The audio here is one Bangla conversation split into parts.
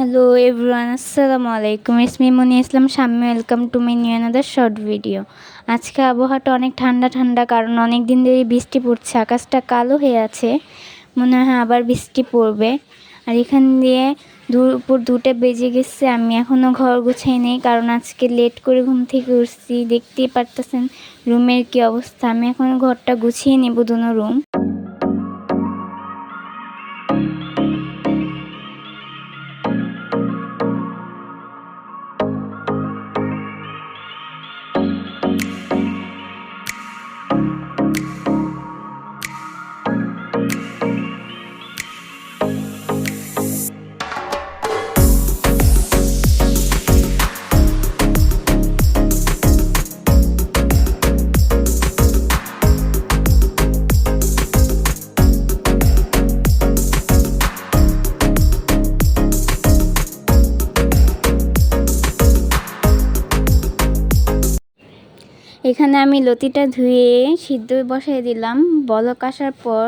Hello everyone, আসসালামু আলাইকুম। It's me Muni Islam Shammi. Welcome to my new another short video. আজকে আবহাওয়াটা অনেক ঠান্ডা ঠান্ডা, কারণ অনেক দিন ধরে বৃষ্টি পড়ছে। আকাশটা কালো হয়ে আছে, মনে হয় আবার বৃষ্টি পড়বে। আর এখান দিয়ে দুপুর 2টা বেজে গেছে, আমি এখনও ঘর গুছাই নেই, কারণ আজকে লেট করে ঘুম থেকে উঠছি। দেখতেই পারতেছেন রুমের কি অবস্থা। আমি এখন ঘরটা গুছিয়ে নেব, দুনো রুম। এখানে আমি লতিটা ধুয়ে সিদ্ধ বসাই দিলাম। বলক আসার পর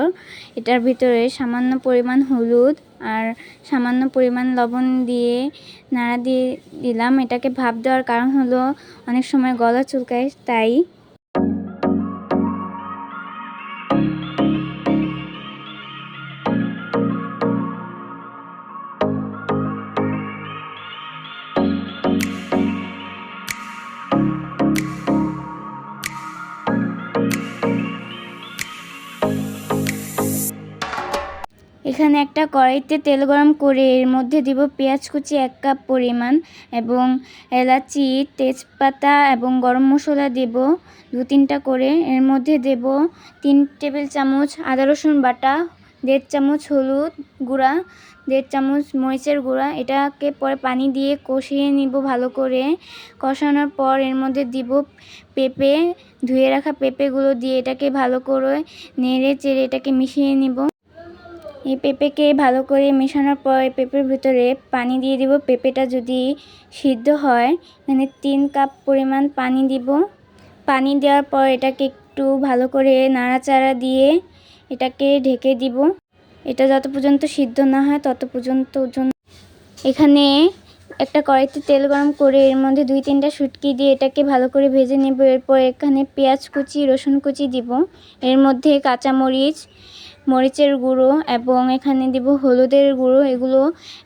এটার ভিতরে সামান্য পরিমাণ হলুদ আর সামান্য পরিমাণ লবণ দিয়ে নাড়া দিয়ে দিলাম। এটাকে ভাপ দেওয়ার কারণ হলো অনেক সময় গলা চুলকায়, তাই। এখানে একটা কড়াইতে তেল গরম করে এর মধ্যে দিব পেঁয়াজ কুচি 1 কাপ পরিমাণ, এবং এলাচি, তেজপাতা এবং গরম মশলা দেব 2-3টা করে। এর মধ্যে দেব 3 টেবিল চামচ আদা রসুন বাটা, 1.5 চামচ হলুদ গুঁড়া, 1.5 চামচ মরিচের গুঁড়া। এটাকে পরে পানি দিয়ে কষিয়ে নিব ভালো করে। কষানোর পর এর মধ্যে দিব পেঁপে, ধুয়ে রাখা পেঁপেগুলো দিয়ে এটাকে ভালো করে নেড়ে চেড়ে এটাকে মিশিয়ে নিব। এই পেঁপেকে ভালো করে মেশানোর পর পেঁপের ভিতরে পানি দিয়ে দিব। পেঁপেটা যদি সিদ্ধ হয়, মানে 3 কাপ পরিমাণ পানি দিব। পানি দেওয়ার পর এটাকে একটু ভালো করে নাড়াচাড়া দিয়ে এটাকে ঢেকে দিব। এটা যত পর্যন্ত সিদ্ধ না হয় তত পর্যন্ত। এখানে একটা কড়াইতে তেল গরম করে এর মধ্যে 2-3টা শুটকি দিয়ে এটাকে ভালো করে ভেজে নেব। এরপর এখানে পেঁয়াজ কুচি, রসুন কুচি দিব। এর মধ্যে কাঁচামরিচ, মরিচের গুঁড়ো এবং এখানে দিব হলুদের গুঁড়ো, এগুলো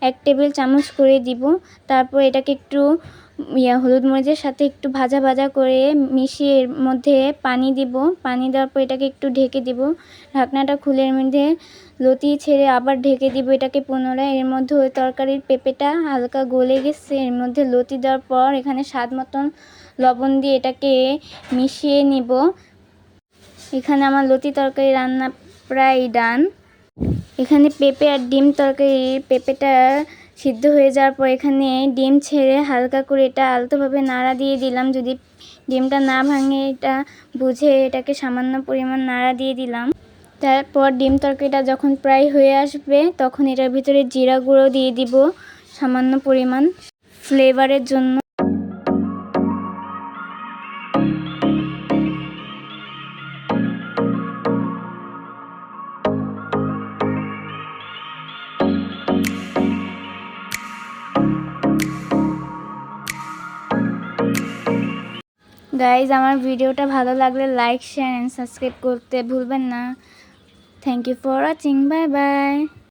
1 টেবিল চামচ করে দিব। তারপর এটাকে একটু হলুদ মরিচের সাথে একটু ভাজা ভাজা করে মিশিয়ে এর মধ্যে পানি দিব। পানি দেওয়ার পর এটাকে একটু ঢেকে দিব। ঢাকনাটা খুলে এর মধ্যে লতি ছেড়ে আবার ঢেকে দিব এটাকে পুনরায়। এর মধ্যে ওই তরকারির পেঁপেটা হালকা গলে গেছে। এর মধ্যে লতি দেওয়ার পর এখানে স্বাদ মতন লবণ দিয়ে এটাকে মিশিয়ে নিব। এখানে আমার লতি তরকারি রান্না প্রায় ডান। এখানে পেঁপে আর ডিম তরকারির পেঁপেটা সিদ্ধ হয়ে যাওয়ার পর এখানে ডিম ছেড়ে হালকা করে এটা আলতোভাবে নাড়া দিয়ে দিলাম। যদি ডিমটা না ভাঙে এটা বুঝে এটাকে সামান্য পরিমাণ নাড়া দিয়ে দিলাম। তারপর ডিম তরকারিটা যখন প্রায় হয়ে আসবে তখন এটার ভিতরে জিরা গুঁড়ো দিয়ে দিব সামান্য পরিমাণ ফ্লেভারের জন্য। গাইজ, আমার ভিডিওটা ভালো লাগলে লাইক, শেয়ার অ্যান্ড সাবস্ক্রাইব করতে ভুলবেন না। Thank you for watching. Bye by.